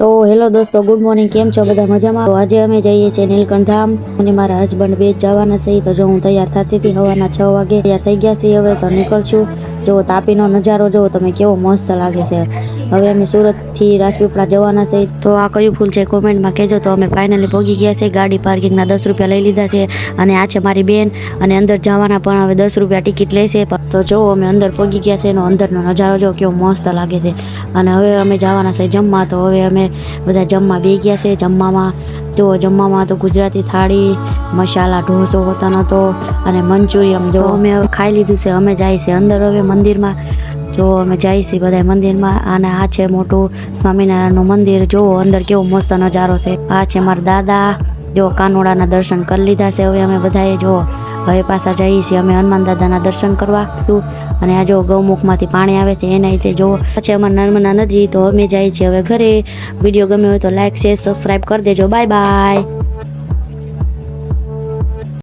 તો હેલો દોસ્તો, good morning. કેમ છો બધા? મજામાં? તો આજે અમે જઈએ છીએ નીલકંઠ ધામ અને મારા હસબન્ડ બે જવાના છે. તો જો હું તૈયાર થતી હતી સવારના 6 વાગે તૈયાર થઈ ગયા છીએ. હવે તો નીકળશું. જો તાપીનો નજારો જો તમે કેવો મસ્ત લાગે છે. હવે અમે સુરતથી રાજપીપળા જવાના છે. તો આ કયું ફૂલ છે કોમેન્ટમાં કહેજો. તો અમે ફાઇનલી પહોંચી ગયા છે. ગાડી પાર્કિંગના 10 રૂપિયા લઈ લીધા છે અને આ છે મારી બેન. અને અંદર જવાના પણ હવે 10 રૂપિયા ટિકિટ લેશે. તો જો અમે અંદર પહોંચી ગયા છે. એનો અંદરનો નજારો જો કેવો મસ્ત લાગે છે. અને હવે અમે જવાના છે જમવા. તો હવે અમે બધા જમવા બે ગયા છે. જમવામાં તો ગુજરાતી થાળી, મસાલા ઢોસો હોતો નહોતો અને મંચુરિયમ જો અમે હવે ખાઈ લીધું છે. અમે જાય છે અંદર હવે મંદિરમાં. જો અમે જાય છીએ બધા મંદિરમાં. અને આ છે મોટું સ્વામિનારાયણનું મંદિર. જો અંદર કેવો મસ્ત નજારો છે. આ છે મારા દાદા. જો કાનોડાના દર્શન કરી લીધા છે. હવે અમે બધાએ જો હવે પાછા જઈએ છીએ અમે હનુમાન દાદાના દર્શન કરવા. અને આ જો ગૌમુખમાંથી પાણી આવે છે એના રીતે જો પછી અમારા નર્મદા નદી. તો અમે જઈએ છીએ હવે ઘરે. વિડીયો ગમ્યો હોય તો લાઈક, શેર, સબસ્ક્રાઈબ કરી દેજો. Bye bye.